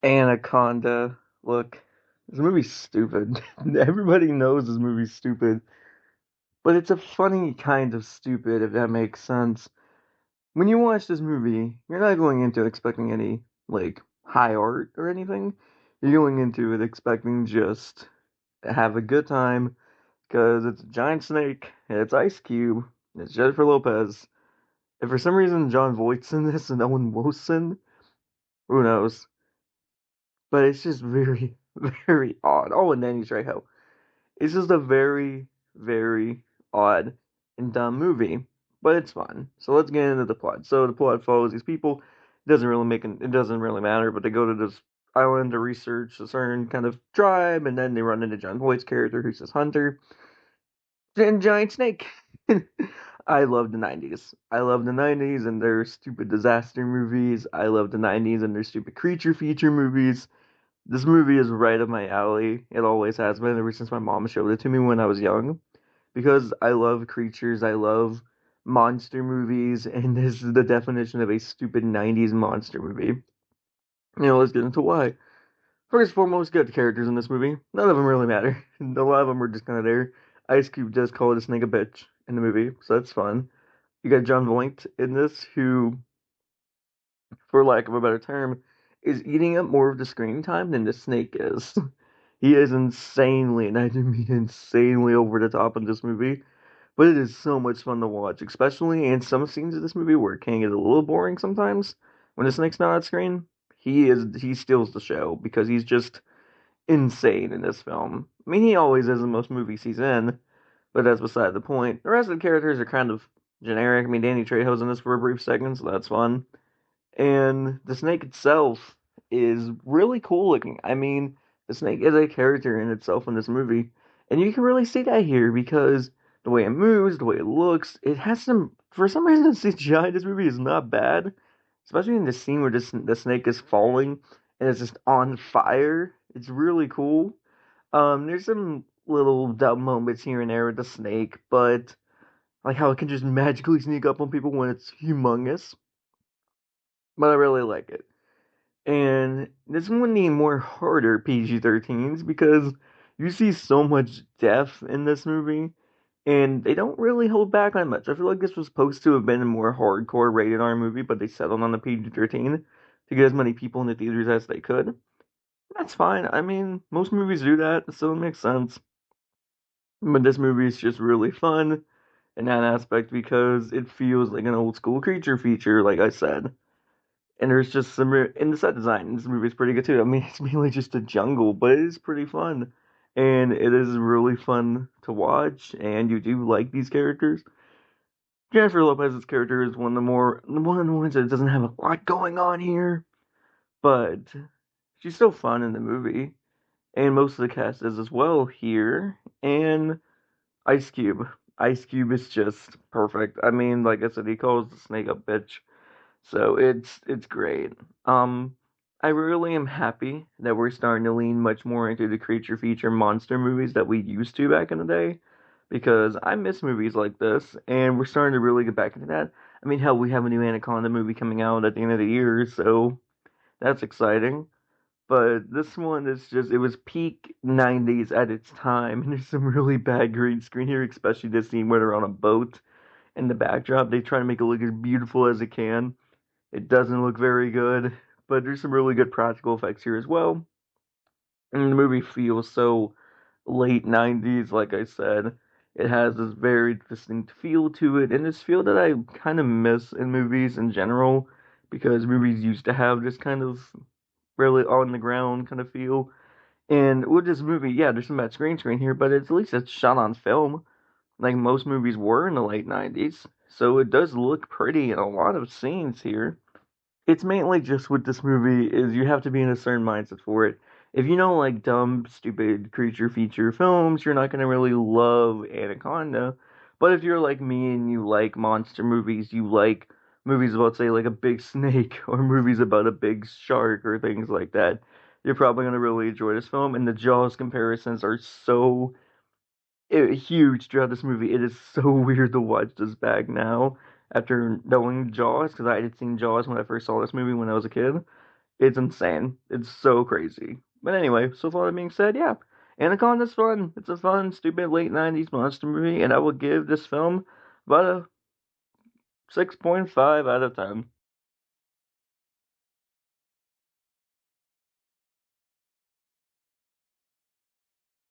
Anaconda. Look, this movie's stupid. Everybody knows this movie's stupid, but it's a funny kind of stupid, if that makes sense. When you watch this movie, you're not going into it expecting any, like, high art or anything. You're going into it expecting just to have a good time, because it's a giant snake, and it's Ice Cube, and it's Jennifer Lopez. And for some reason, John Voight's in this and Owen Wilson, who knows? But it's just very, very odd. Oh, and Danny Trejo. It's just a very, very odd and dumb movie, but it's fun. So let's get into the plot. So the plot follows these people. It doesn't really matter, but they go to this island to research a certain kind of tribe, and then they run into John Voight's character, who's this hunter and giant snake. I love the 90s. I love the 90s and their stupid disaster movies. I love the 90s and their stupid creature feature movies. This movie is right up my alley. It always has been ever since my mom showed it to me when I was young. Because I love creatures, I love monster movies, and this is the definition of a stupid 90s monster movie. Let's get into why. First and foremost, good characters in this movie. None of them really matter. A lot of them are just kind of there. Ice Cube does call the snake a bitch in the movie, so that's fun. You got John Voight in this, who, for lack of a better term, is eating up more of the screen time than the snake is. He is insanely, and I do mean insanely over the top in this movie, but it is so much fun to watch, especially in some scenes of this movie where it can get a little boring sometimes. When the snake's not on screen, he steals the show because he's just insane in this film. I mean, he always is in most movies he's in, but that's beside the point. The rest of the characters are kind of generic. I mean, Danny Trejo's in this for a brief second, so that's fun. And the snake itself is really cool looking. I mean, the snake is a character in itself in this movie. And you can really see that here because the way it moves, the way it looks, it has for some reason, the CGI in this movie is not bad. Especially in the scene where the snake is falling and it's just on fire. It's really cool. There's some little dumb moments here and there with the snake, but like how it can just magically sneak up on people when it's humongous. But I really like it. And this one need more harder PG-13s because you see so much death in this movie, and they don't really hold back on much. I feel like this was supposed to have been a more hardcore rated R movie, but they settled on the PG-13 to get as many people in the theaters as they could. That's fine. I mean, most movies do that, so it makes sense. But this movie is just really fun in that aspect because it feels like an old school creature feature, like I said. And there's just and the set design in this movie is pretty good too. I mean, it's mainly just a jungle, but it is pretty fun. And it is really fun to watch, and you do like these characters. Jennifer Lopez's character is one of the ones that doesn't have a lot going on here, but she's still fun in the movie. And most of the cast is as well here. And Ice Cube. Ice Cube is just perfect. I mean, like I said, he calls the snake a bitch. So it's great. I really am happy that we're starting to lean much more into the creature feature monster movies that we used to back in the day, because I miss movies like this, and we're starting to really get back into that. I mean, hell, we have a new Anaconda movie coming out at the end of the year, so that's exciting. But this one is just, it was peak 90s at its time, and there's some really bad green screen here, especially this scene where they're on a boat in the backdrop. They try to make it look as beautiful as it can. It doesn't look very good, but there's some really good practical effects here as well. And the movie feels so late 90s, like I said. It has this very distinct feel to it, and this feel that I kind of miss in movies in general, because movies used to have this kind of really on the ground kind of feel. And with this movie, yeah, there's some bad screen here, but at least it's shot on film, like most movies were in the late 90s. So it does look pretty in a lot of scenes here. It's mainly just with this movie is you have to be in a certain mindset for it. If you don't like dumb, stupid creature feature films, you're not gonna really love Anaconda. But if you're like me and you like monster movies, you like movies about say like a big snake or movies about a big shark or things like that, you're probably gonna really enjoy this film. And the Jaws comparisons are so huge throughout this movie. It is so weird to watch this back now after knowing Jaws, because I had seen Jaws when I first saw this movie when I was a kid. It's insane. It's so crazy. But anyway, so far that being said, yeah, Anaconda's fun. It's a fun, stupid late 90s monster movie, and I will give this film about a 6.5 out of 10.